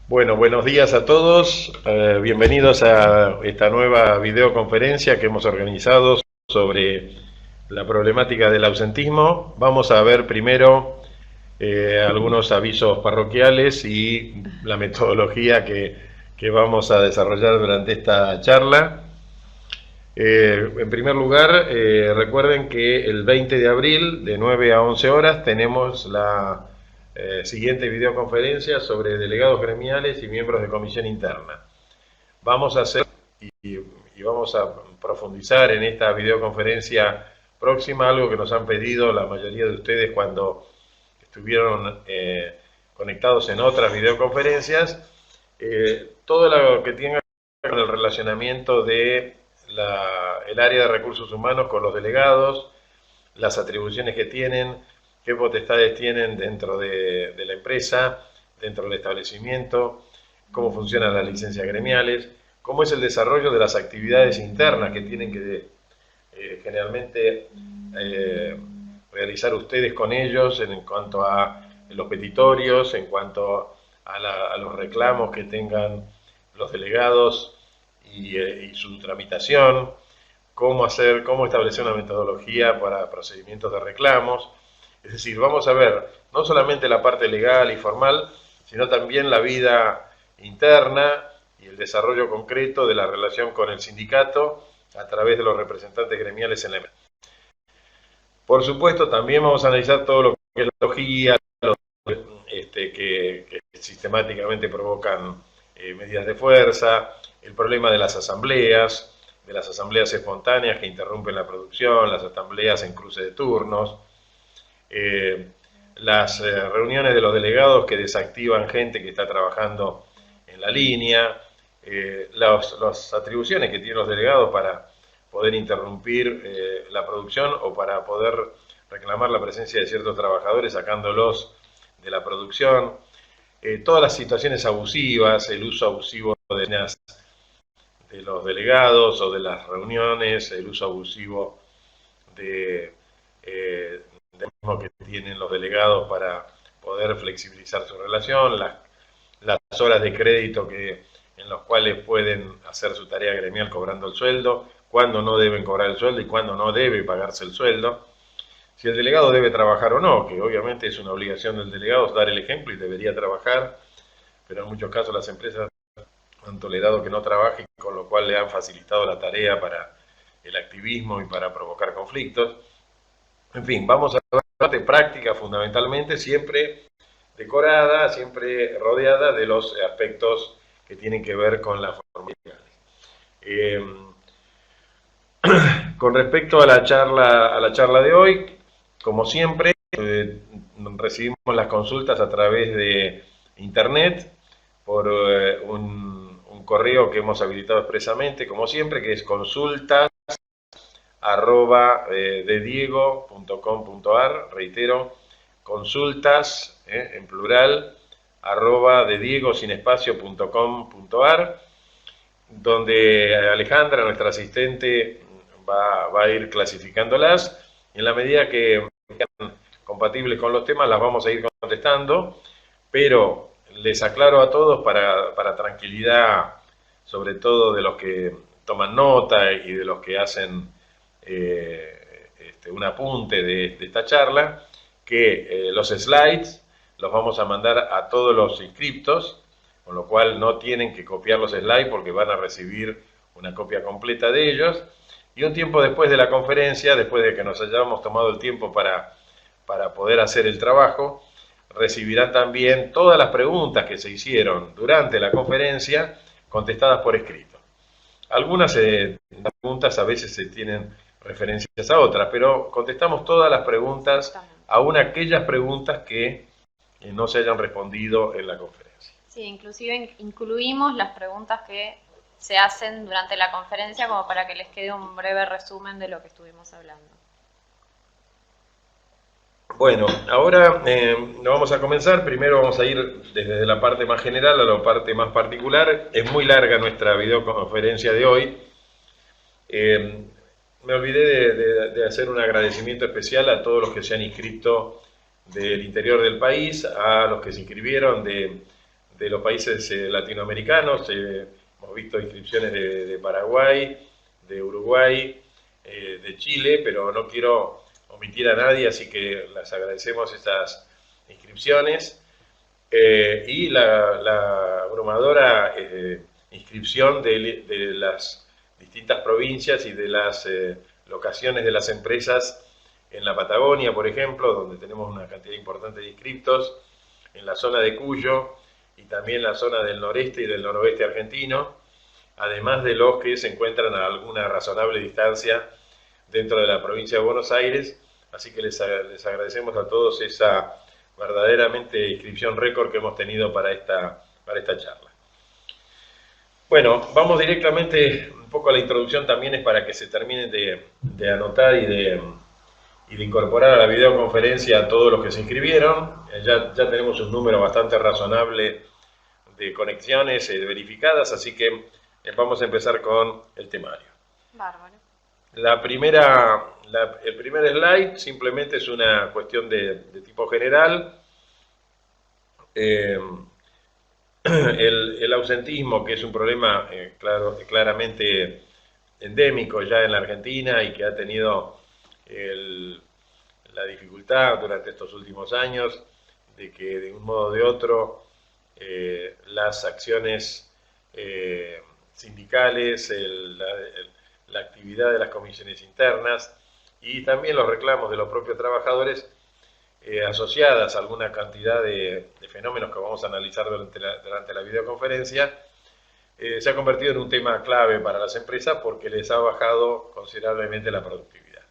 Bueno, buenos días a todos. Bienvenidos a esta nueva videoconferencia que hemos organizado sobre la problemática del ausentismo. Vamos a ver primero algunos avisos parroquiales y la metodología que vamos a desarrollar durante esta charla. En primer lugar, recuerden que el 20 de abril, de 9 a 11 horas, tenemos la siguiente videoconferencia sobre delegados gremiales y miembros de comisión interna. Vamos a hacer y vamos a profundizar en esta videoconferencia próxima, algo que nos han pedido la mayoría de ustedes cuando estuvieron conectados en otras videoconferencias, todo lo que tenga con el relacionamiento de el área de recursos humanos con los delegados, las atribuciones que tienen, qué potestades tienen dentro de la empresa, dentro del establecimiento, cómo funcionan las licencias gremiales, cómo es el desarrollo de las actividades internas que tienen que generalmente realizar ustedes con ellos en cuanto a los petitorios, en cuanto a los reclamos que tengan los delegados y su tramitación, cómo establecer una metodología para procedimientos de reclamos. Es decir, vamos a ver no solamente la parte legal y formal, sino también la vida interna y el desarrollo concreto de la relación con el sindicato a través de los representantes gremiales en la empresa. Por supuesto, también vamos a analizar todo lo que es la tecnología, que sistemáticamente provocan medidas de fuerza, el problema de las asambleas espontáneas que interrumpen la producción, las asambleas en cruce de turnos, las reuniones de los delegados que desactivan gente que está trabajando en la línea, las atribuciones que tienen los delegados para poder interrumpir la producción o para poder reclamar la presencia de ciertos trabajadores sacándolos de la producción, todas las situaciones abusivas, el uso abusivo de los delegados o de las reuniones, el uso abusivo de mismo que tienen los delegados para poder flexibilizar su relación, las horas de crédito en los cuales pueden hacer su tarea gremial cobrando el sueldo, cuándo no deben cobrar el sueldo y cuándo no debe pagarse el sueldo, si el delegado debe trabajar o no, que obviamente es una obligación del delegado dar el ejemplo y debería trabajar, pero en muchos casos las empresas han tolerado que no trabaje, con lo cual le han facilitado la tarea para el activismo y para provocar conflictos. En fin, vamos a ver la parte práctica fundamentalmente, siempre decorada, siempre rodeada de los aspectos que tienen que ver con la formalidad. Con respecto a la charla de hoy, como siempre, recibimos las consultas a través de internet por un correo que hemos habilitado expresamente, como siempre, que es consultas@dediego.com.ar, reitero, consultas en plural @dediego.com.ar, donde Alejandra, nuestra asistente, va a ir clasificándolas y en la medida que sean compatibles con los temas las vamos a ir contestando, pero les aclaro a todos para tranquilidad, sobre todo de los que toman nota y de los que hacen un apunte de esta charla, que los slides los vamos a mandar a todos los inscriptos, con lo cual no tienen que copiar los slides porque van a recibir una copia completa de ellos. Y un tiempo después de la conferencia, después de que nos hayamos tomado el tiempo para poder hacer el trabajo, recibirán también todas las preguntas que se hicieron durante la conferencia contestadas por escrito. Algunas preguntas a veces se tienen referencias a otras, pero contestamos todas las preguntas, aún aquellas preguntas que no se hayan respondido en la conferencia. Sí, inclusive incluimos las preguntas que se hacen durante la conferencia como para que les quede un breve resumen de lo que estuvimos hablando. Bueno, ahora vamos a comenzar. Primero vamos a ir desde la parte más general a la parte más particular. Es muy larga nuestra videoconferencia de hoy. Me olvidé de hacer un agradecimiento especial a todos los que se han inscrito del interior del país, a los que se inscribieron de de los países latinoamericanos. Hemos visto inscripciones de Paraguay, de Uruguay, de Chile, pero no quiero omitir a nadie, así que les agradecemos estas inscripciones. Y la abrumadora inscripción de las distintas provincias y de las locaciones de las empresas en la Patagonia, por ejemplo, donde tenemos una cantidad importante de inscriptos, en la zona de Cuyo y también la zona del noreste y del noroeste argentino, además de los que se encuentran a alguna razonable distancia dentro de la provincia de Buenos Aires. Así que les agradecemos a todos esa verdaderamente inscripción récord que hemos tenido para esta charla. Bueno, vamos directamente un poco a la introducción, también es para que se terminen de anotar y de incorporar a la videoconferencia a todos los que se inscribieron. Ya tenemos un número bastante razonable de conexiones verificadas, así que vamos a empezar con el temario. Bárbaro. El primer slide simplemente es una cuestión de tipo general. El ausentismo, que es un problema claramente endémico ya en la Argentina y que ha tenido la dificultad durante estos últimos años de que de un modo o de otro las acciones sindicales, la actividad de las comisiones internas y también los reclamos de los propios trabajadores asociadas a alguna cantidad de fenómenos que vamos a analizar durante la videoconferencia, se ha convertido en un tema clave para las empresas porque les ha bajado considerablemente la productividad.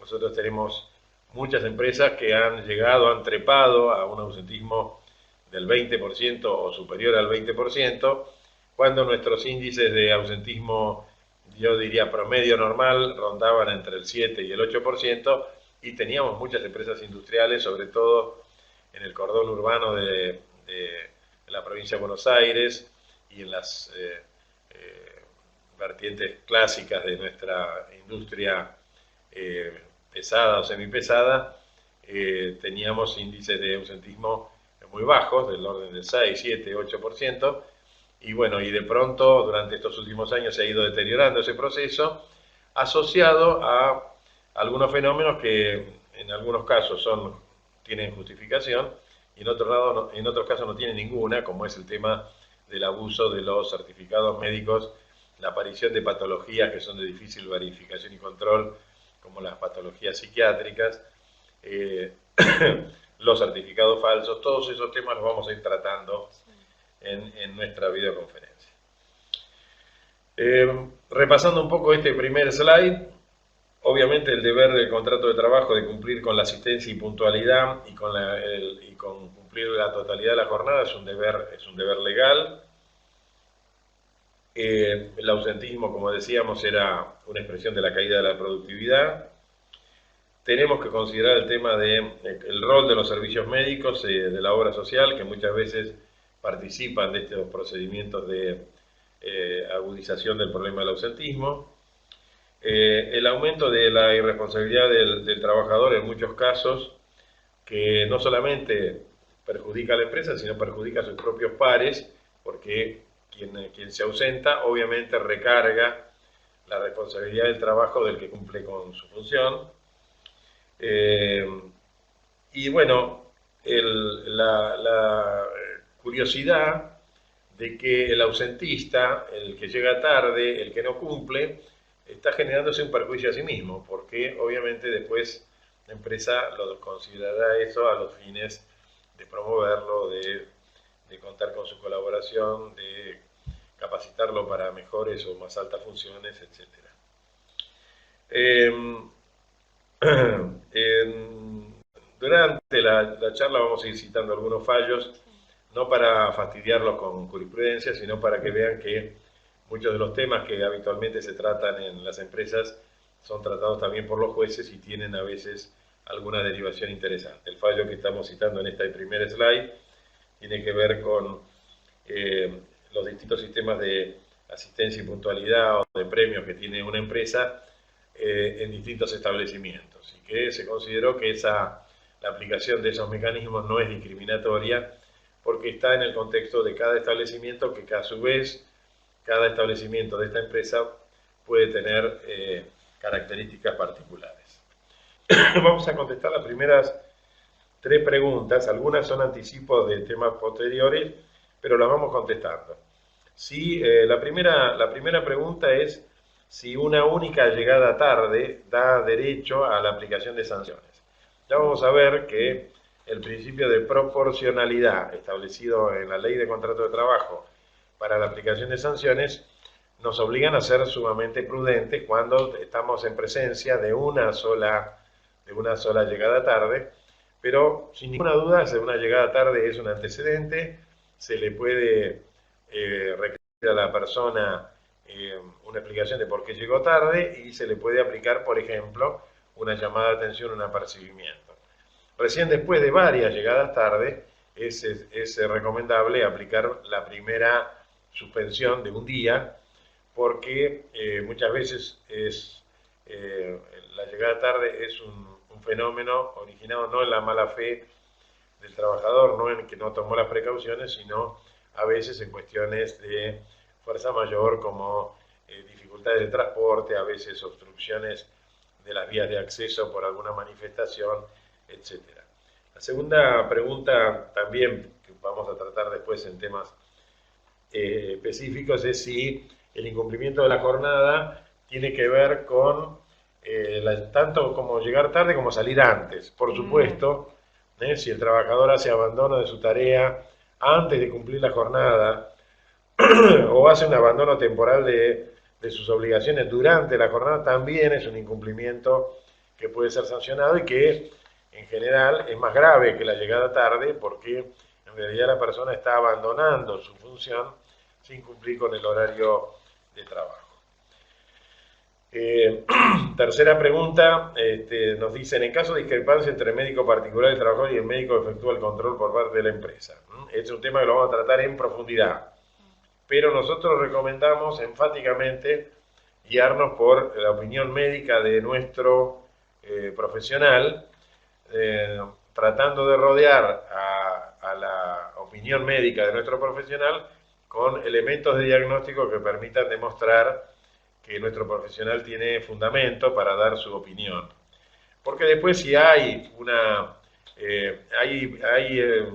Nosotros tenemos muchas empresas que han trepado a un ausentismo del 20% o superior al 20%, cuando nuestros índices de ausentismo, yo diría promedio normal, rondaban entre el 7 y el 8%, y teníamos muchas empresas industriales, sobre todo en el cordón urbano de la provincia de Buenos Aires y en las vertientes clásicas de nuestra industria pesada o semipesada, teníamos índices de ausentismo muy bajos, del orden del 6, 7, 8%, y bueno, y de pronto durante estos últimos años se ha ido deteriorando ese proceso, asociado a algunos fenómenos que en algunos casos tienen justificación y en otros casos no tienen ninguna, como es el tema del abuso de los certificados médicos, la aparición de patologías que son de difícil verificación y control, como las patologías psiquiátricas, los certificados falsos. Todos esos temas los vamos a ir tratando en nuestra videoconferencia. Repasando un poco este primer slide, obviamente el deber del contrato de trabajo de cumplir con la asistencia y puntualidad y con cumplir la totalidad de la jornada es un deber legal. El ausentismo, como decíamos, era una expresión de la caída de la productividad. Tenemos que considerar el tema del rol de los servicios médicos, de la obra social, que muchas veces participan de estos procedimientos de agudización del problema del ausentismo. El aumento de la irresponsabilidad del trabajador en muchos casos, que no solamente perjudica a la empresa, sino perjudica a sus propios pares, porque quien se ausenta obviamente recarga la responsabilidad del trabajo del que cumple con su función. Y bueno, la curiosidad de que el ausentista, el que llega tarde, el que no cumple, está generándose un perjuicio a sí mismo, porque obviamente después la empresa lo considerará eso a los fines de promoverlo, de contar con su colaboración, de capacitarlo para mejores o más altas funciones, etc. Durante la charla vamos a ir citando algunos fallos, no para fastidiarlos con jurisprudencia, sino para que vean que muchos de los temas que habitualmente se tratan en las empresas son tratados también por los jueces y tienen a veces alguna derivación interesante. El fallo que estamos citando en este primer slide tiene que ver con los distintos sistemas de asistencia y puntualidad o de premios que tiene una empresa en distintos establecimientos, y que se consideró que la aplicación de esos mecanismos no es discriminatoria porque está en el contexto de cada establecimiento, que a su vez cada establecimiento de esta empresa puede tener características particulares. Vamos a contestar las primeras 3 preguntas, algunas son anticipos de temas posteriores, pero las vamos contestando. Si, la primera pregunta es si una única llegada tarde da derecho a la aplicación de sanciones. Ya vamos a ver que el principio de proporcionalidad establecido en la Ley de Contrato de Trabajo para la aplicación de sanciones nos obligan a ser sumamente prudentes cuando estamos en presencia de una sola llegada tarde, pero sin ninguna duda una llegada tarde es un antecedente, se le puede requerir a la persona una explicación de por qué llegó tarde y se le puede aplicar, por ejemplo, una llamada de atención, un apercibimiento. Recién después de varias llegadas tarde es recomendable aplicar la primera suspensión de un día, porque muchas veces la llegada tarde es un fenómeno originado no en la mala fe del trabajador, no en que no tomó las precauciones, sino a veces en cuestiones de fuerza mayor como dificultades de transporte, a veces obstrucciones de las vías de acceso por alguna manifestación, etc. La segunda pregunta también, que vamos a tratar después en temas específicos, es si el incumplimiento de la jornada tiene que ver con tanto como llegar tarde como salir antes. Por supuesto, si el trabajador hace abandono de su tarea antes de cumplir la jornada o hace un abandono temporal de sus obligaciones durante la jornada, también es un incumplimiento que puede ser sancionado y que en general es más grave que la llegada tarde, porque en realidad la persona está abandonando su función sin cumplir con el horario de trabajo. Tercera pregunta, nos dicen, en caso de discrepancia entre el médico particular del trabajador y el médico que efectúa el control por parte de la empresa. Este es un tema que lo vamos a tratar en profundidad, pero nosotros recomendamos enfáticamente guiarnos por la opinión médica de nuestro profesional, tratando de rodear a la opinión médica de nuestro profesional con elementos de diagnóstico que permitan demostrar que nuestro profesional tiene fundamento para dar su opinión. Porque después si hay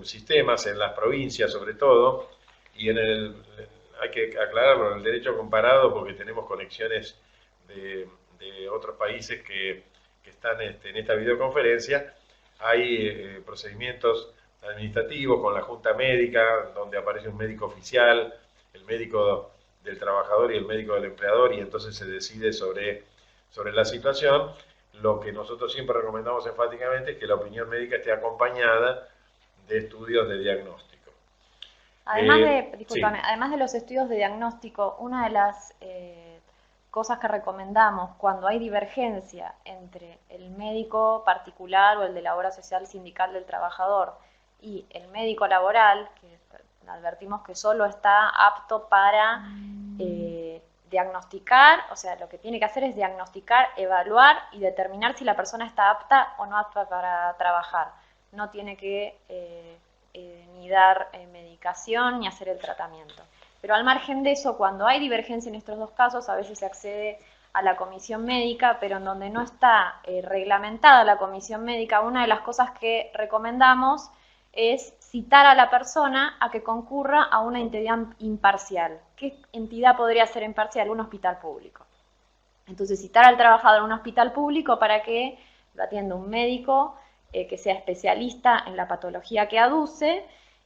sistemas en las provincias sobre todo, y hay que aclararlo, en el derecho comparado, porque tenemos conexiones de otros países que están en esta videoconferencia, hay procedimientos administrativos con la junta médica, donde aparece un médico oficial, el médico del trabajador y el médico del empleador, y entonces se decide sobre la situación. Lo que nosotros siempre recomendamos enfáticamente es que la opinión médica esté acompañada de estudios de diagnóstico. Además de los estudios de diagnóstico, una de las cosas que recomendamos cuando hay divergencia entre el médico particular o el de la obra social sindical del trabajador y el médico laboral, que advertimos que solo está apto para diagnosticar, o sea, lo que tiene que hacer es diagnosticar, evaluar y determinar si la persona está apta o no apta para trabajar. No tiene que ni dar medicación ni hacer el tratamiento. Pero al margen de eso, cuando hay divergencia en estos dos casos, a veces se accede a la comisión médica, pero en donde no está reglamentada la comisión médica, una de las cosas que recomendamos es citar a la persona a que concurra a una entidad imparcial. ¿Qué entidad podría ser imparcial? Un hospital público. Entonces, citar al trabajador a un hospital público para que lo atienda un médico que sea especialista en la patología que aduce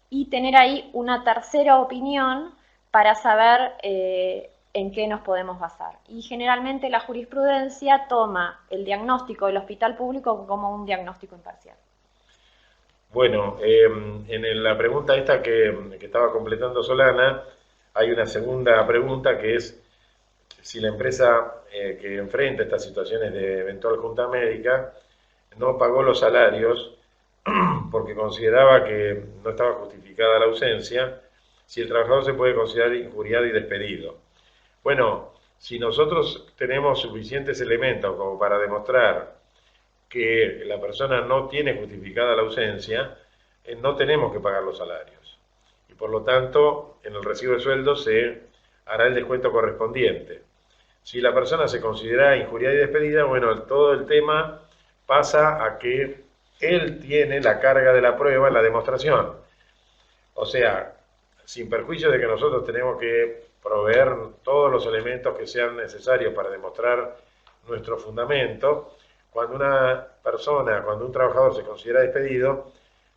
y tener ahí una tercera opinión para saber en qué nos podemos basar. Y generalmente la jurisprudencia toma el diagnóstico del hospital público como un diagnóstico imparcial. Bueno, en la pregunta esta que estaba completando Solana, hay una segunda pregunta que es si la empresa que enfrenta estas situaciones de eventual junta médica no pagó los salarios porque consideraba que no estaba justificada la ausencia, si el trabajador se puede considerar injuriado y despedido. Bueno, si nosotros tenemos suficientes elementos como para demostrar que la persona no tiene justificada la ausencia, no tenemos que pagar los salarios. y por lo tanto en el recibo de sueldo se hará el descuento correspondiente. Si la persona se considera injuriada y despedida, bueno, todo el tema pasa a que él tiene la carga de la prueba en la demostración. O sea, sin perjuicio de que nosotros tenemos que proveer todos los elementos que sean necesarios para demostrar nuestro fundamento, cuando una persona, cuando un trabajador se considera despedido,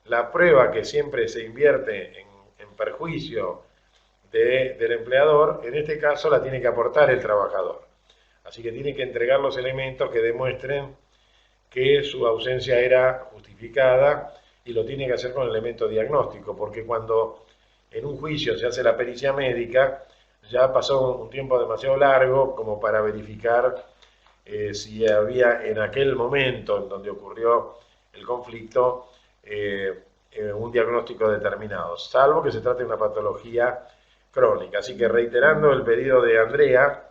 la prueba que siempre se invierte en perjuicio del empleador, en este caso la tiene que aportar el trabajador. Así que tiene que entregar los elementos que demuestren que su ausencia era justificada y lo tiene que hacer con elemento diagnóstico, porque cuando en un juicio se hace la pericia médica, ya pasó un tiempo demasiado largo como para verificar si había en aquel momento en donde ocurrió el conflicto un diagnóstico determinado, salvo que se trate de una patología crónica. Así que reiterando el pedido de Andrea,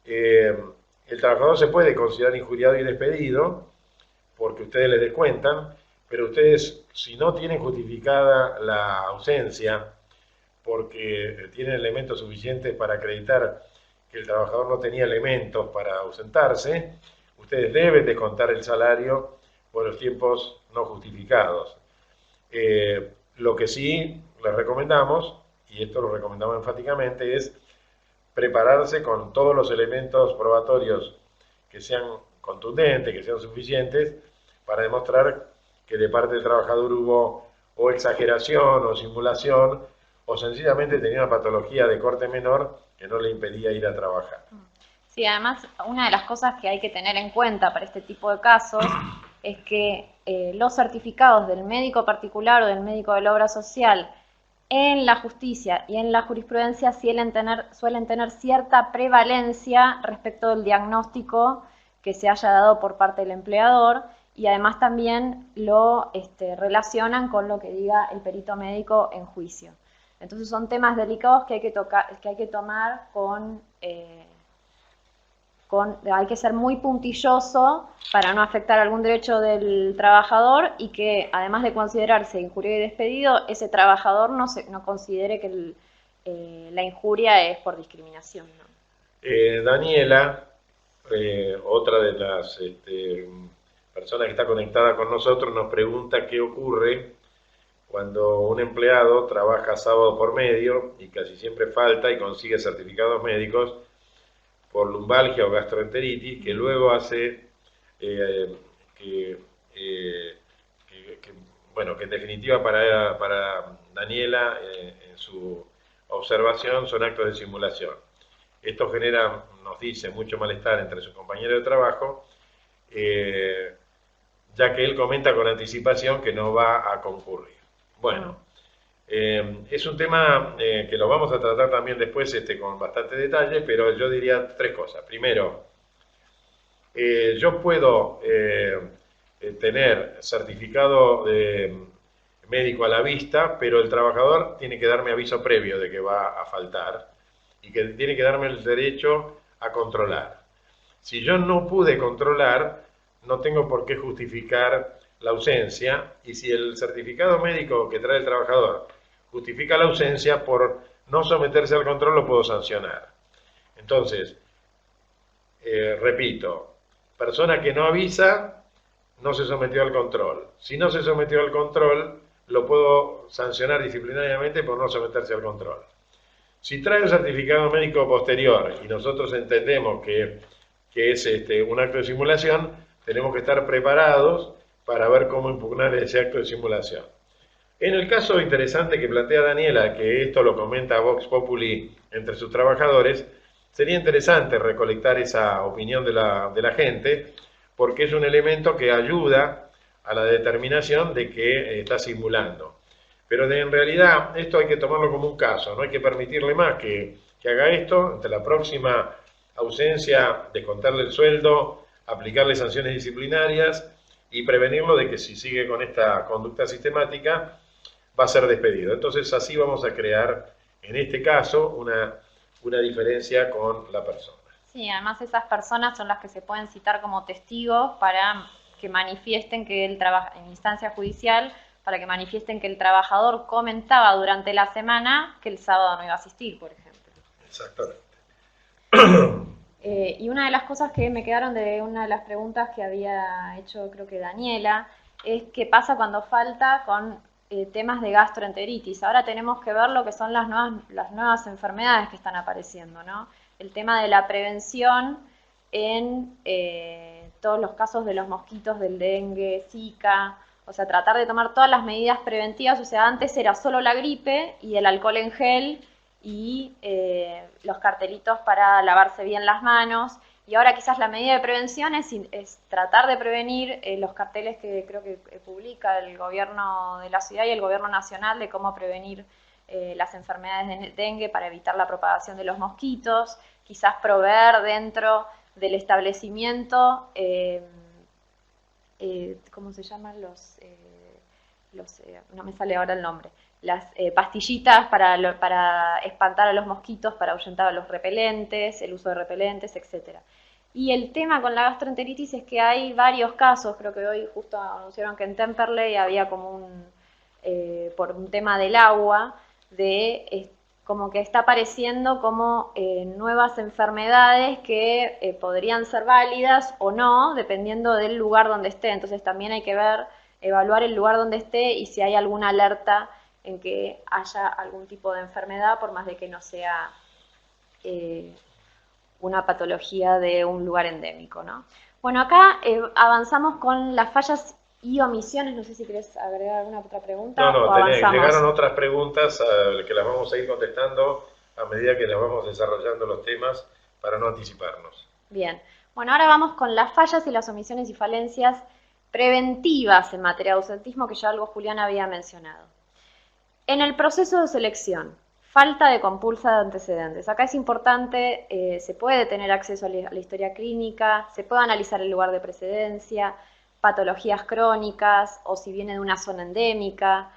el trabajador se puede considerar injuriado y despedido porque ustedes le descuentan, pero ustedes, si no tienen justificada la ausencia, porque tienen elementos suficientes para acreditar que el trabajador no tenía elementos para ausentarse, ustedes deben descontar el salario por los tiempos no justificados. Lo que sí les recomendamos, y esto lo recomendamos enfáticamente, es prepararse con todos los elementos probatorios que sean contundentes, que sean suficientes, para demostrar que de parte del trabajador hubo o exageración o simulación, o sencillamente tenía una patología de corte menor que no le impedía ir a trabajar. Sí, además, una de las cosas que hay que tener en cuenta para este tipo de casos es que los certificados del médico particular o del médico de la obra social en la justicia y en la jurisprudencia suelen tener cierta prevalencia respecto del diagnóstico que se haya dado por parte del empleador, y además también lo relacionan con lo que diga el perito médico en juicio. Entonces son temas delicados que hay que tomar hay que ser muy puntilloso para no afectar algún derecho del trabajador, y que además de considerarse injuriado y despedido, ese trabajador no considere que la injuria es por discriminación, ¿no? Daniela, otra de las personas que está conectada con nosotros, nos pregunta qué ocurre cuando un empleado trabaja sábado por medio y casi siempre falta y consigue certificados médicos por lumbalgia o gastroenteritis, que luego hace bueno, que en definitiva para Daniela, en su observación, son actos de simulación. Esto genera, nos dice, mucho malestar entre sus compañeros de trabajo, ya que él comenta con anticipación que no va a concurrir. Bueno, es un tema que lo vamos a tratar también después con bastante detalle, pero yo diría tres cosas. Primero, yo puedo tener certificado médico a la vista, pero el trabajador tiene que darme aviso previo de que va a faltar y que tiene que darme el derecho a controlar. Si yo no pude controlar, no tengo por qué justificar la ausencia, y si el certificado médico que trae el trabajador justifica la ausencia, por no someterse al control lo puedo sancionar. Entonces, repito, persona que no avisa no se sometió al control. Si no se sometió al control, lo puedo sancionar disciplinariamente por no someterse al control. Si trae un certificado médico posterior y nosotros entendemos que es un acto de simulación, tenemos que estar preparados para ver cómo impugnar ese acto de simulación. En el caso interesante que plantea Daniela, que esto lo comenta Vox Populi entre sus trabajadores, sería interesante recolectar esa opinión de la gente, porque es un elemento que ayuda a la determinación de que está simulando. Pero en realidad esto hay que tomarlo como un caso, no hay que permitirle más que haga esto. Ante la próxima ausencia, descontarle el sueldo, aplicarle sanciones disciplinarias y prevenirlo de que si sigue con esta conducta sistemática va a ser despedido. Entonces así vamos a crear, en este caso, una diferencia con la persona. Sí, además esas personas son las que se pueden citar como testigos para que manifiesten que él trabaja en instancia judicial, para que manifiesten que el trabajador comentaba durante la semana que el sábado no iba a asistir, por ejemplo. Exactamente. Y una de las cosas que me quedaron de una de las preguntas que había hecho, creo que Daniela, es qué pasa cuando falta con temas de gastroenteritis. Ahora tenemos que ver lo que son las nuevas enfermedades que están apareciendo, ¿no? El tema de la prevención en todos los casos de los mosquitos, del dengue, Zika, o sea, tratar de tomar todas las medidas preventivas. O sea, antes era solo la gripe y el alcohol en gel y los cartelitos para lavarse bien las manos, y ahora quizás la medida de prevención es tratar de prevenir los carteles que creo que publica el gobierno de la ciudad y el gobierno nacional de cómo prevenir las enfermedades de dengue para evitar la propagación de los mosquitos, quizás proveer dentro del establecimiento, ¿cómo se llaman no me sale ahora el nombre, las pastillitas para espantar a los mosquitos, para ahuyentar a los repelentes, el uso de repelentes, etcétera. Y el tema con la gastroenteritis es que hay varios casos, creo que hoy justo anunciaron que en Temperley había como por un tema del agua, como que está apareciendo como nuevas enfermedades que podrían ser válidas o no, dependiendo del lugar donde esté. Entonces también hay que evaluar el lugar donde esté y si hay alguna alerta en que haya algún tipo de enfermedad, por más de que no sea una patología de un lugar endémico, ¿no? Bueno, acá avanzamos con las fallas y omisiones. No sé si querés agregar alguna otra pregunta o avanzamos. Llegaron otras preguntas que las vamos a ir contestando a medida que las vamos desarrollando los temas para no anticiparnos. Bien, bueno, ahora vamos con las fallas y las omisiones y falencias preventivas en materia de ausentismo, que ya algo Julián había mencionado. En el proceso de selección, falta de compulsa de antecedentes. Acá es importante, se puede tener acceso a la historia clínica, se puede analizar el lugar de precedencia, patologías crónicas o si viene de una zona endémica.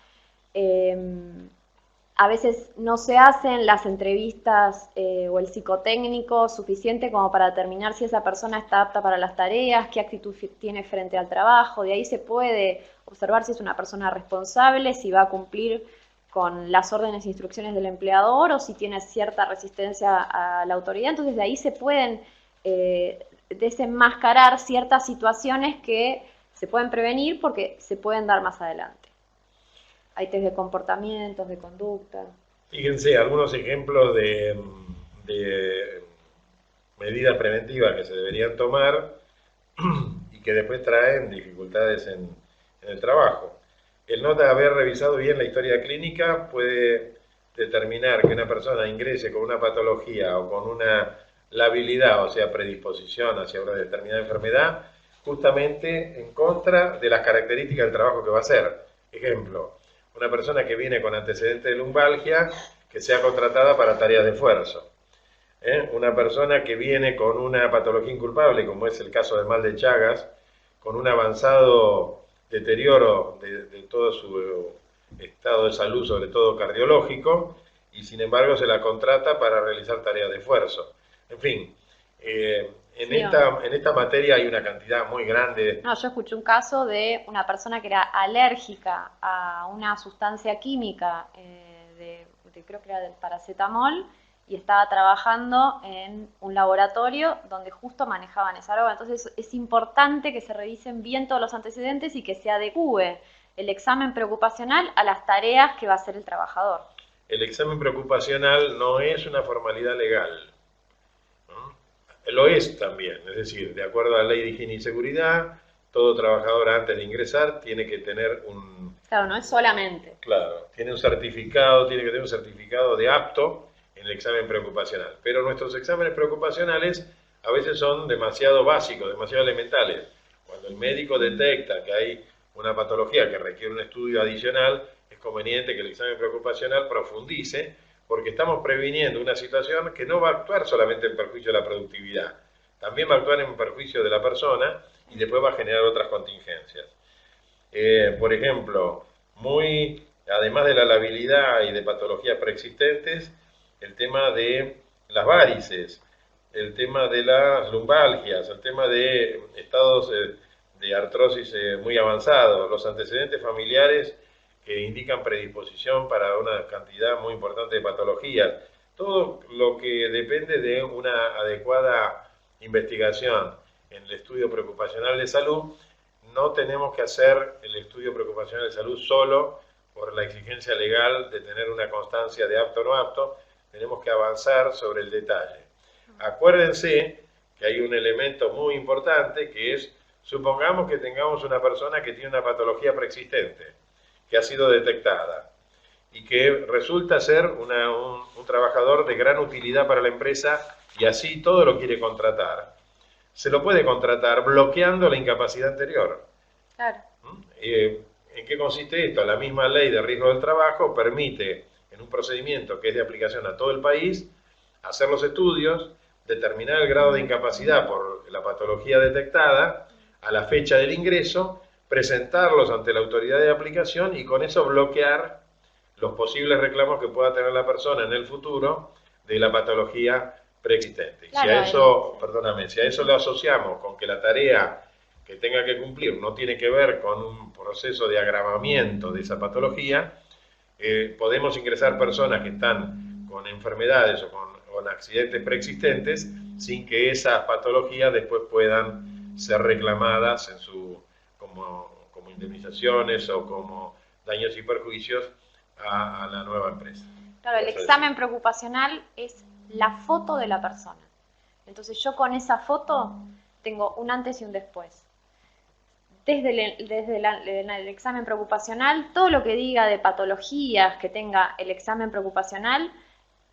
A veces no se hacen las entrevistas o el psicotécnico suficiente como para determinar si esa persona está apta para las tareas, qué actitud tiene frente al trabajo. De ahí se puede observar si es una persona responsable, si va a cumplir con las órdenes e instrucciones del empleador o si tiene cierta resistencia a la autoridad. Entonces de ahí se pueden desenmascarar ciertas situaciones que se pueden prevenir porque se pueden dar más adelante. Hay test de comportamientos, de conducta. Fíjense, algunos ejemplos de medidas preventivas que se deberían tomar y que después traen dificultades en el trabajo. El no haber revisado bien la historia clínica puede determinar que una persona ingrese con una patología o con una labilidad, o sea, predisposición hacia una determinada enfermedad, justamente en contra de las características del trabajo que va a hacer. Ejemplo, una persona que viene con antecedentes de lumbalgia que sea contratada para tareas de esfuerzo. Una persona que viene con una patología inculpable, como es el caso del mal de Chagas, con un avanzado deterioro de todo su estado de salud, sobre todo cardiológico, y sin embargo se la contrata para realizar tareas de esfuerzo. En fin, en esta materia hay una cantidad muy grande. No, yo escuché un caso de una persona que era alérgica a una sustancia química, creo que era del paracetamol, y estaba trabajando en un laboratorio donde justo manejaban esa droga. Entonces es importante que se revisen bien todos los antecedentes y que se adecúe el examen preocupacional a las tareas que va a hacer el trabajador. El examen preocupacional no es una formalidad legal. Lo es también, es decir, de acuerdo a la ley de higiene y seguridad, todo trabajador antes de ingresar tiene que tener un... Claro, no es solamente. Claro, tiene un certificado, tiene que tener un certificado de apto en el examen preocupacional. Pero nuestros exámenes preocupacionales a veces son demasiado básicos, demasiado elementales. Cuando el médico detecta que hay una patología que requiere un estudio adicional, es conveniente que el examen preocupacional profundice, porque estamos previniendo una situación que no va a actuar solamente en perjuicio de la productividad, también va a actuar en perjuicio de la persona y después va a generar otras contingencias. Por ejemplo, además de la labilidad y de patologías preexistentes, el tema de las varices, el tema de las lumbalgias, el tema de estados de artrosis muy avanzados, los antecedentes familiares que indican predisposición para una cantidad muy importante de patologías. Todo lo que depende de una adecuada investigación en el estudio preocupacional de salud, no tenemos que hacer el estudio preocupacional de salud solo por la exigencia legal de tener una constancia de apto o no apto, tenemos que avanzar sobre el detalle. Acuérdense que hay un elemento muy importante que es, supongamos que tengamos una persona que tiene una patología preexistente, que ha sido detectada y que resulta ser un trabajador de gran utilidad para la empresa y así todo lo quiere contratar. Se lo puede contratar bloqueando la incapacidad anterior. Claro. ¿En qué consiste esto? La misma ley de riesgo del trabajo permite, en un procedimiento que es de aplicación a todo el país, hacer los estudios, determinar el grado de incapacidad por la patología detectada a la fecha del ingreso, presentarlos ante la autoridad de aplicación y con eso bloquear los posibles reclamos que pueda tener la persona en el futuro de la patología preexistente. Claro, si a eso, perdóname, si a eso le asociamos con que la tarea que tenga que cumplir no tiene que ver con un proceso de agravamiento de esa patología, podemos ingresar personas que están con enfermedades o con accidentes preexistentes sin que esas patologías después puedan ser reclamadas en como indemnizaciones o como daños y perjuicios a la nueva empresa. Claro, el examen preocupacional es la foto de la persona. Entonces yo con esa foto tengo un antes y un después. Desde el examen preocupacional, todo lo que diga de patologías que tenga el examen preocupacional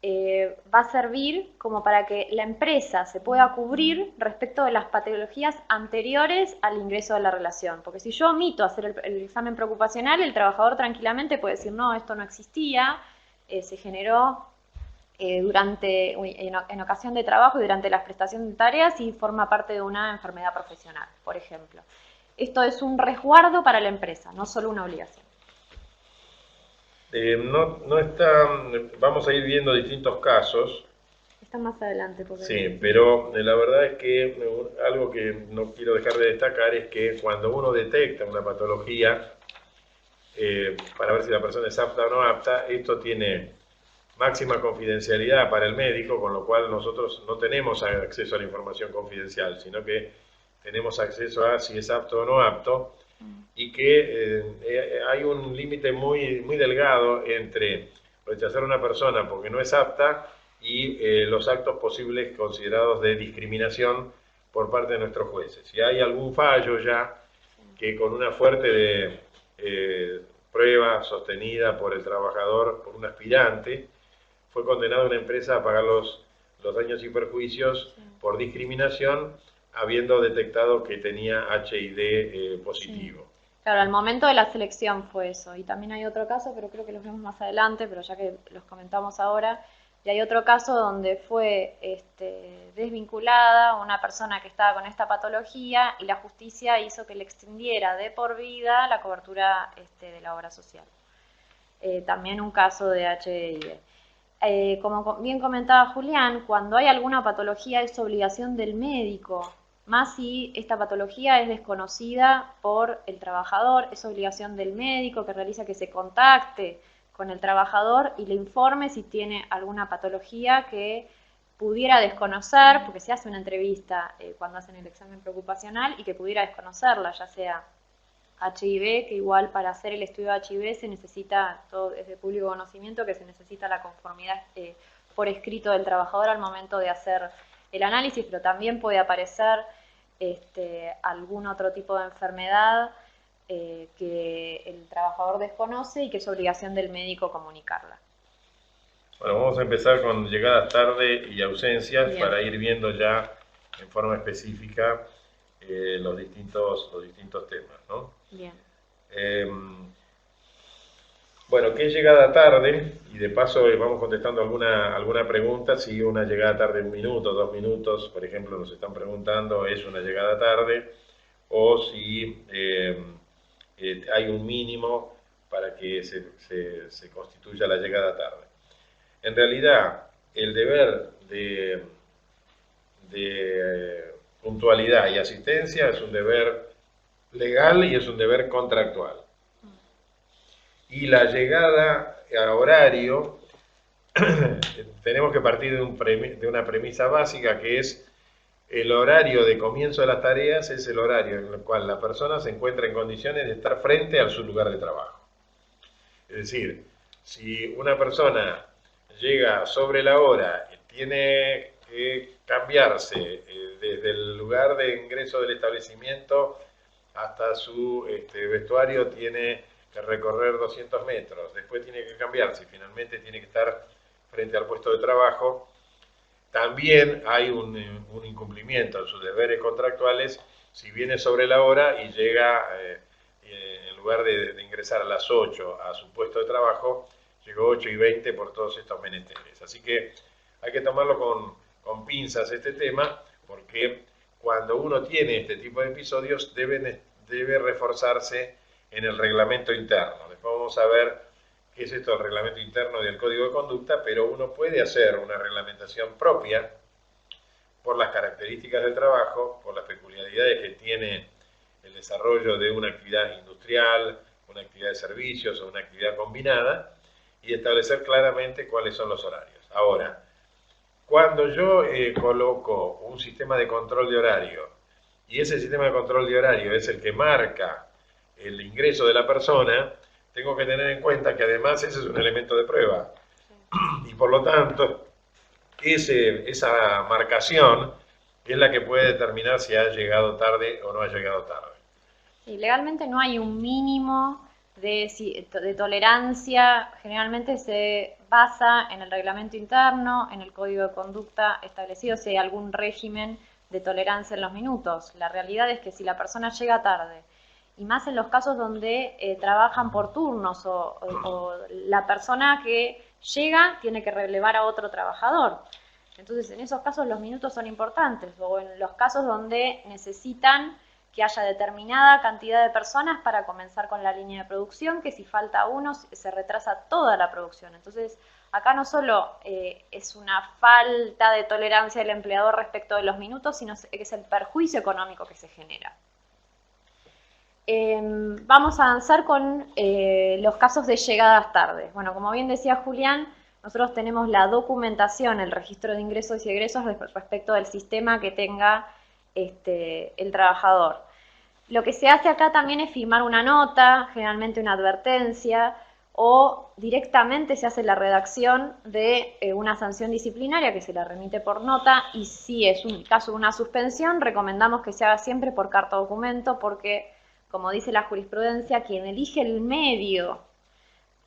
va a servir como para que la empresa se pueda cubrir respecto de las patologías anteriores al ingreso de la relación. Porque si yo omito hacer el examen preocupacional, el trabajador tranquilamente puede decir, no, esto no existía, se generó en ocasión de trabajo y durante la prestación de tareas y forma parte de una enfermedad profesional, por ejemplo. Esto es un resguardo para la empresa, no solo una obligación. Vamos a ir viendo distintos casos. Está más adelante. Sí, pero la verdad es que algo que no quiero dejar de destacar es que cuando uno detecta una patología, para ver si la persona es apta o no apta, esto tiene máxima confidencialidad para el médico, con lo cual nosotros no tenemos acceso a la información confidencial, sino que tenemos acceso a si es apto o no apto, y que hay un límite muy, muy delgado entre rechazar a una persona porque no es apta y los actos posibles considerados de discriminación por parte de nuestros jueces. Si hay algún fallo ya que con una fuerte prueba sostenida por el trabajador, por un aspirante, fue condenado a una empresa a pagar los daños y perjuicios por discriminación, habiendo detectado que tenía HIV positivo. Sí. Claro, al momento de la selección fue eso. Y también hay otro caso, pero creo que los vemos más adelante, pero ya que los comentamos ahora, y hay otro caso donde fue desvinculada una persona que estaba con esta patología y la justicia hizo que le extendiera de por vida la cobertura de la obra social. También un caso de HIV. Como bien comentaba Julián, cuando hay alguna patología es obligación del médico, más si esta patología es desconocida por el trabajador, es obligación del médico que realiza que se contacte con el trabajador y le informe si tiene alguna patología que pudiera desconocer, porque se hace una entrevista cuando hacen el examen preocupacional y que pudiera desconocerla, ya sea HIV, que igual para hacer el estudio de HIV se necesita, todo es de público conocimiento, que se necesita la conformidad por escrito del trabajador al momento de hacer el análisis, pero también puede aparecer algún otro tipo de enfermedad que el trabajador desconoce y que es obligación del médico comunicarla. Bueno, vamos a empezar con llegadas tarde y ausencias. Bien. Para ir viendo ya en forma específica los distintos temas, ¿no? Bien. Bueno, ¿qué es llegada tarde? Y de paso vamos contestando alguna pregunta. Si una llegada tarde 1 minuto, 2 minutos, por ejemplo, nos están preguntando, ¿es una llegada tarde? O si hay un mínimo para que se constituya la llegada tarde. En realidad, el deber de puntualidad y asistencia es un deber legal y es un deber contractual. Y la llegada a horario, tenemos que partir de una premisa básica que es el horario de comienzo de las tareas es el horario en el cual la persona se encuentra en condiciones de estar frente a su lugar de trabajo. Es decir, si una persona llega sobre la hora y tiene que cambiarse desde el lugar de ingreso del establecimiento hasta su vestuario, tiene que recorrer 200 metros, después tiene que cambiarse y finalmente tiene que estar frente al puesto de trabajo, también hay un incumplimiento en sus deberes contractuales si viene sobre la hora y llega, en lugar de ingresar a las 8 a su puesto de trabajo, llegó 8:20 por todos estos menesteres. Así que hay que tomarlo con pinzas este tema, porque cuando uno tiene este tipo de episodios debe reforzarse en el reglamento interno. Después vamos a ver qué es esto del reglamento interno y del código de conducta, pero uno puede hacer una reglamentación propia por las características del trabajo, por las peculiaridades que tiene el desarrollo de una actividad industrial, una actividad de servicios o una actividad combinada, y establecer claramente cuáles son los horarios. Ahora, cuando yo coloco un sistema de control de horario, y ese sistema de control de horario es el que marca el ingreso de la persona, tengo que tener en cuenta que además ese es un elemento de prueba. Y por lo tanto, esa marcación es la que puede determinar si ha llegado tarde o no ha llegado tarde. Sí, legalmente no hay un mínimo de tolerancia, generalmente se basa en el reglamento interno, en el código de conducta establecido, si hay algún régimen de tolerancia en los minutos. La realidad es que si la persona llega tarde, y más en los casos donde trabajan por turnos o la persona que llega tiene que relevar a otro trabajador. Entonces, en esos casos los minutos son importantes, o en los casos donde necesitan que haya determinada cantidad de personas para comenzar con la línea de producción, que si falta uno se retrasa toda la producción. Entonces, acá no solo es una falta de tolerancia del empleador respecto de los minutos, sino que es el perjuicio económico que se genera. Vamos a avanzar con los casos de llegadas tarde. Bueno, como bien decía Julián, nosotros tenemos la documentación, el registro de ingresos y egresos respecto del sistema que tenga el trabajador. Lo que se hace acá también es firmar una nota, generalmente una advertencia, o directamente se hace la redacción de una sanción disciplinaria que se la remite por nota, y si es un caso de una suspensión, recomendamos que se haga siempre por carta documento, porque, como dice la jurisprudencia, quien elige el medio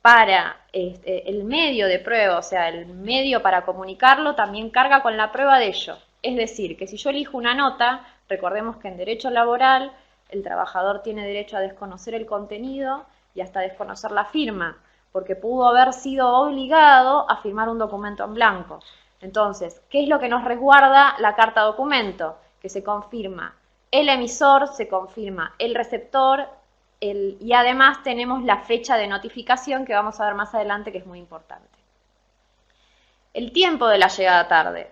para el medio de prueba, o sea, el medio para comunicarlo, también carga con la prueba de ello. Es decir, que si yo elijo una nota, recordemos que en derecho laboral el trabajador tiene derecho a desconocer el contenido y hasta desconocer la firma, porque pudo haber sido obligado a firmar un documento en blanco. Entonces, ¿qué es lo que nos resguarda la carta documento? Que se confirma el emisor, se confirma el receptor, y además tenemos la fecha de notificación que vamos a ver más adelante, que es muy importante. El tiempo de la llegada tarde.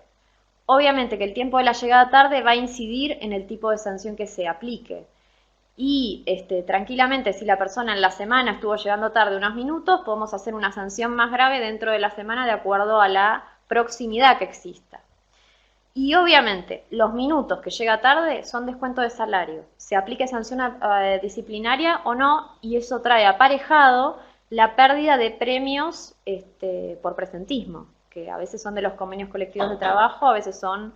Obviamente que el tiempo de la llegada tarde va a incidir en el tipo de sanción que se aplique. Y tranquilamente, si la persona en la semana estuvo llegando tarde unos minutos, podemos hacer una sanción más grave dentro de la semana de acuerdo a la proximidad que exista. Y obviamente, los minutos que llega tarde son descuento de salario. Se aplique sanción disciplinaria o no, y eso trae aparejado la pérdida de premios por presentismo, que a veces son de los convenios colectivos de trabajo, a veces son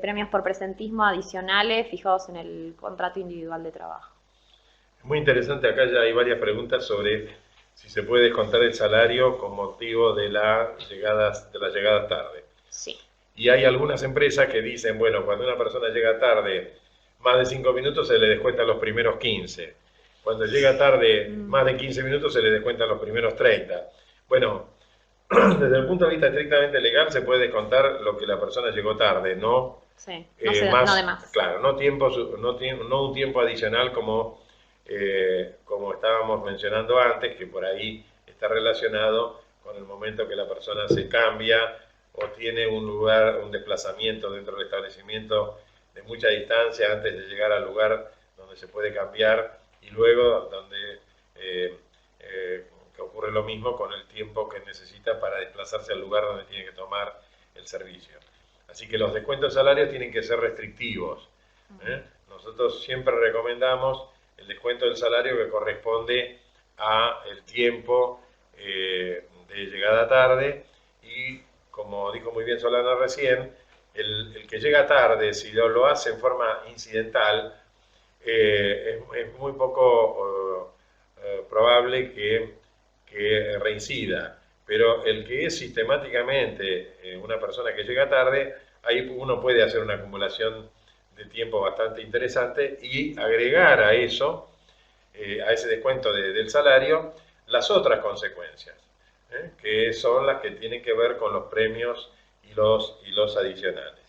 premios por presentismo adicionales fijados en el contrato individual de trabajo. Muy interesante, acá ya hay varias preguntas sobre si se puede descontar el salario con motivo de la llegada tarde. Sí. Y hay algunas empresas que dicen, bueno, cuando una persona llega tarde más de 5 minutos se le descuentan los primeros 15. Cuando llega tarde más de 15 minutos se le descuentan los primeros 30. Bueno, desde el punto de vista estrictamente legal se puede descontar lo que la persona llegó tarde, ¿no? Sí, no de más. Claro, no un tiempo adicional como estábamos mencionando antes, que por ahí está relacionado con el momento que la persona se cambia o tiene un desplazamiento dentro del establecimiento de mucha distancia antes de llegar al lugar donde se puede cambiar y luego donde ocurre lo mismo con el tiempo que necesita para desplazarse al lugar donde tiene que tomar el servicio. Así que los descuentos de salario tienen que ser restrictivos. Nosotros siempre recomendamos el descuento del salario que corresponde a el tiempo de llegada tarde, y como dijo muy bien Solana recién, el que llega tarde, si lo hace en forma incidental, es muy poco probable que reincida. Pero el que es sistemáticamente una persona que llega tarde, ahí uno puede hacer una acumulación de tiempo bastante interesante y agregar a eso, a ese descuento del salario, las otras consecuencias, que son las que tienen que ver con los premios y los adicionales.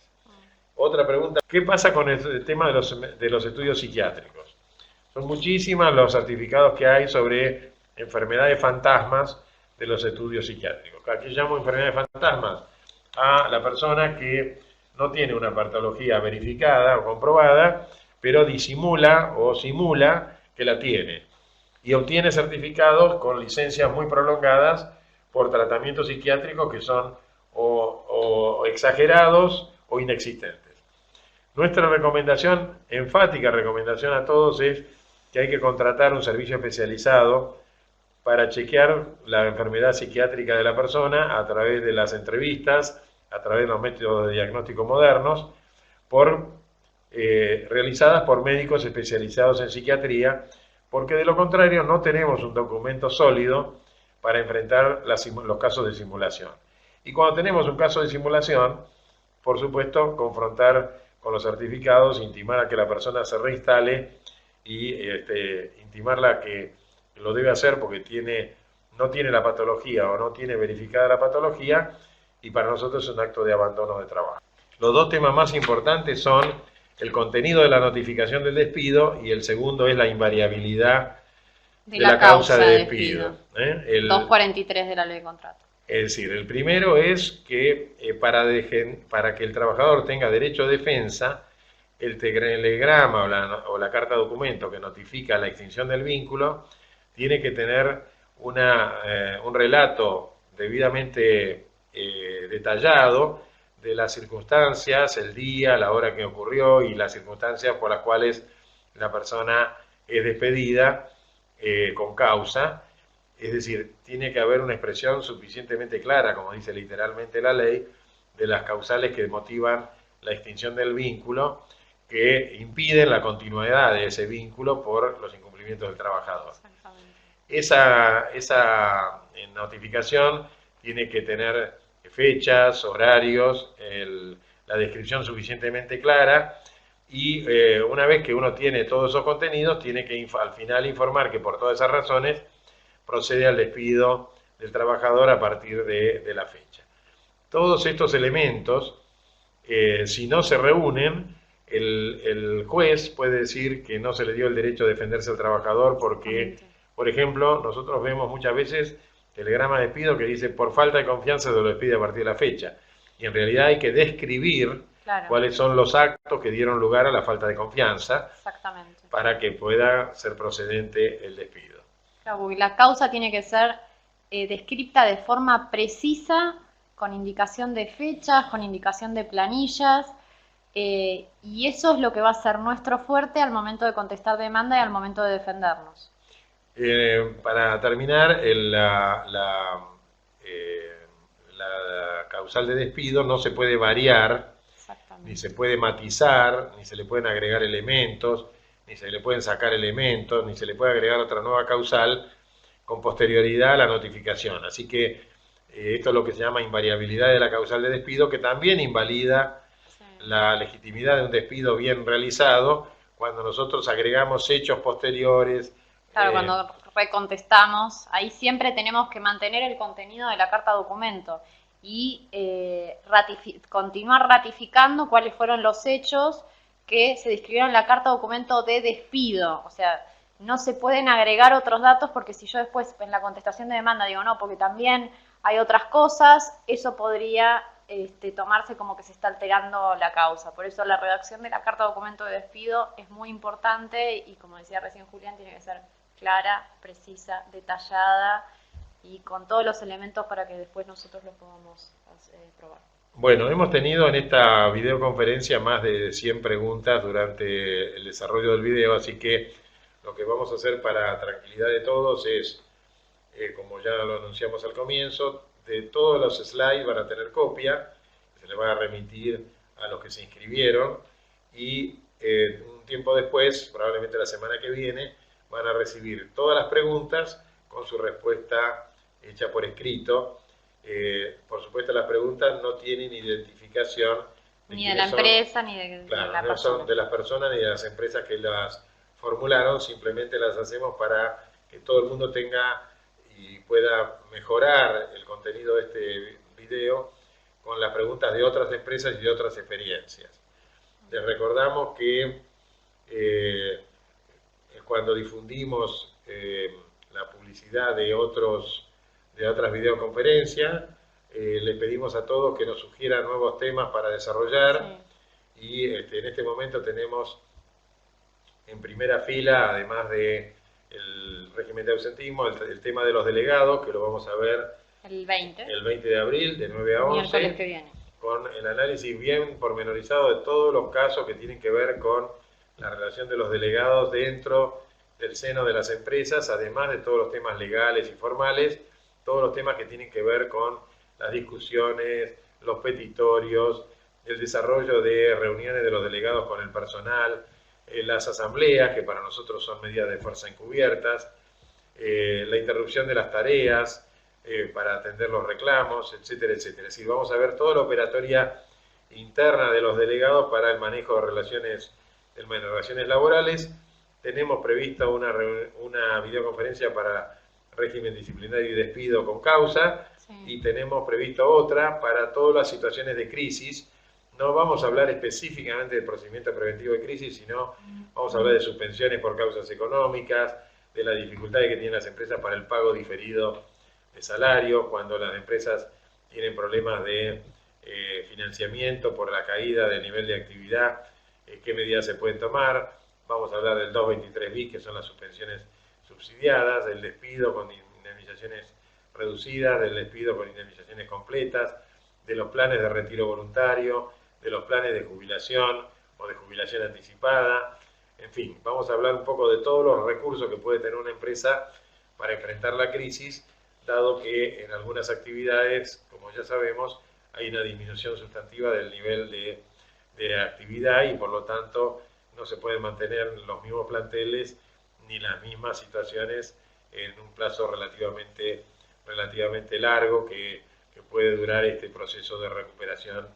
Otra pregunta: ¿qué pasa con el tema de los estudios psiquiátricos? Son muchísimas los certificados que hay sobre enfermedades fantasmas de los estudios psiquiátricos. Aquí llamo enfermedades fantasmas a la persona que no tiene una patología verificada o comprobada, pero disimula o simula que la tiene, y obtiene certificados con licencias muy prolongadas por tratamientos psiquiátricos que son o exagerados o inexistentes. Nuestra recomendación, enfática recomendación a todos, es que hay que contratar un servicio especializado para chequear la enfermedad psiquiátrica de la persona a través de las entrevistas, a través de los métodos de diagnóstico modernos, realizadas por médicos especializados en psiquiatría, porque de lo contrario no tenemos un documento sólido para enfrentar los casos de simulación. Y cuando tenemos un caso de simulación, por supuesto, confrontar con los certificados, intimar a que la persona se reinstale y intimarla que lo debe hacer porque no tiene la patología o no tiene verificada la patología, y para nosotros es un acto de abandono de trabajo. Los dos temas más importantes son el contenido de la notificación del despido, y el segundo es la invariabilidad de la causa de despido. El 243 de la ley de contrato. Es decir, el primero es que para que el trabajador tenga derecho a defensa, el telegrama o la carta documento que notifica la extinción del vínculo tiene que tener un relato debidamente detallado de las circunstancias, el día, la hora que ocurrió y las circunstancias por las cuales la persona es despedida con causa. Es decir, tiene que haber una expresión suficientemente clara, como dice literalmente la ley, de las causales que motivan la extinción del vínculo, que impiden la continuidad de ese vínculo por los incumplimientos del trabajador. Esa notificación tiene que tener fechas, horarios, la descripción suficientemente clara, y una vez que uno tiene todos esos contenidos, tiene que al final informar que por todas esas razones procede al despido del trabajador a partir de la fecha. Todos estos elementos, si no se reúnen, el juez puede decir que no se le dio el derecho a defenderse al trabajador porque, por ejemplo, nosotros vemos muchas veces telegrama de despido que dice por falta de confianza se lo despide a partir de la fecha, y en realidad hay que describir cuáles son los actos que dieron lugar a la falta de confianza para que pueda ser procedente el despido. Claro, y la causa tiene que ser descrita de forma precisa, con indicación de fechas, con indicación de planillas, y eso es lo que va a ser nuestro fuerte al momento de contestar demanda y al momento de defendernos. Para terminar, la causal de despido no se puede variar, ni se puede matizar, ni se le pueden agregar elementos, ni se le pueden sacar elementos, ni se le puede agregar otra nueva causal con posterioridad a la notificación. Así que esto es lo que se llama invariabilidad de la causal de despido, que también invalida la legitimidad de un despido bien realizado cuando nosotros agregamos hechos posteriores. Claro, cuando recontestamos, ahí siempre tenemos que mantener el contenido de la carta documento y continuar ratificando cuáles fueron los hechos que se describieron en la carta documento de despido. O sea, no se pueden agregar otros datos, porque si yo después en la contestación de demanda digo no, porque también hay otras cosas, eso podría tomarse como que se está alterando la causa. Por eso la redacción de la carta documento de despido es muy importante y, como decía recién Julián, tiene que ser clara, precisa, detallada y con todos los elementos para que después nosotros los podamos probar. Bueno, hemos tenido en esta videoconferencia más de 100 preguntas durante el desarrollo del video, así que lo que vamos a hacer para tranquilidad de todos es, como ya lo anunciamos al comienzo, de todos los slides van a tener copia, se les va a remitir a los que se inscribieron y un tiempo después, probablemente la semana que viene, van a recibir todas las preguntas con su respuesta hecha por escrito. Por supuesto, las preguntas no tienen identificación ni de la empresa ni de claro, la no persona. son de las personas ni de las empresas que las formularon, simplemente las hacemos para que todo el mundo tenga y pueda mejorar el contenido de este video con las preguntas de otras empresas y de otras experiencias. Les recordamos que cuando difundimos la publicidad de otras videoconferencias, le pedimos a todos que nos sugieran nuevos temas para desarrollar y en este momento tenemos en primera fila, además de el régimen de ausentismo, el tema de los delegados, que lo vamos a ver el 20 de abril, de 9 a 11, miércoles que viene, con el análisis bien pormenorizado de todos los casos que tienen que ver con la relación de los delegados dentro del seno de las empresas, además de todos los temas legales y formales, todos los temas que tienen que ver con las discusiones, los petitorios, el desarrollo de reuniones de los delegados con el personal, las asambleas, que para nosotros son medidas de fuerza encubiertas, la interrupción de las tareas para atender los reclamos, etcétera, etcétera. Es decir, vamos a ver toda la operatoria interna de los delegados para el manejo de relaciones laborales. Tenemos prevista una videoconferencia para régimen disciplinario y despido con causa, y tenemos previsto otra para todas las situaciones de crisis. No vamos a hablar específicamente del procedimiento preventivo de crisis, sino vamos a hablar de suspensiones por causas económicas, de las dificultades que tienen las empresas para el pago diferido de salario, cuando las empresas tienen problemas de financiamiento por la caída del nivel de actividad, qué medidas se pueden tomar. Vamos a hablar del 223 bis, que son las suspensiones subsidiadas, del despido con indemnizaciones reducidas, del despido con indemnizaciones completas, de los planes de retiro voluntario, de los planes de jubilación o de jubilación anticipada. En fin, vamos a hablar un poco de todos los recursos que puede tener una empresa para enfrentar la crisis, dado que en algunas actividades, como ya sabemos, hay una disminución sustantiva del nivel de actividad y por lo tanto no se pueden mantener los mismos planteles ni las mismas situaciones en un plazo relativamente largo que puede durar este proceso de recuperación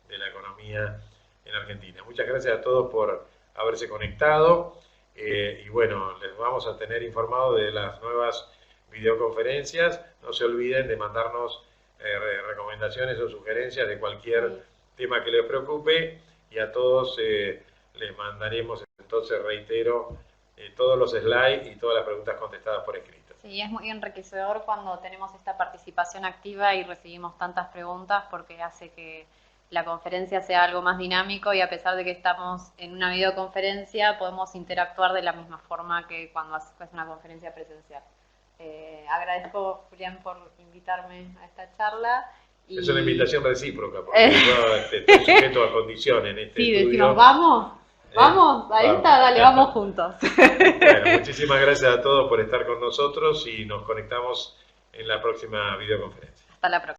de la economía en Argentina. Muchas gracias a todos por haberse conectado y bueno, les vamos a tener informados de las nuevas videoconferencias. No se olviden de mandarnos recomendaciones o sugerencias de cualquier tema que les preocupe y a todos les mandaremos, entonces reitero, todos los slides y todas las preguntas contestadas por escrito. Sí, es muy enriquecedor cuando tenemos esta participación activa y recibimos tantas preguntas porque hace que la conferencia sea algo más dinámico y a pesar de que estamos en una videoconferencia podemos interactuar de la misma forma que cuando es una conferencia presencial. Agradezco, Julián, por invitarme a esta charla. Es una invitación recíproca, porque yo estoy sujeto a condiciones en este estudio. Decimos, vamos, ahí vamos. está, dale, vamos juntos. Bueno, muchísimas gracias a todos por estar con nosotros y nos conectamos en la próxima videoconferencia. Hasta la próxima.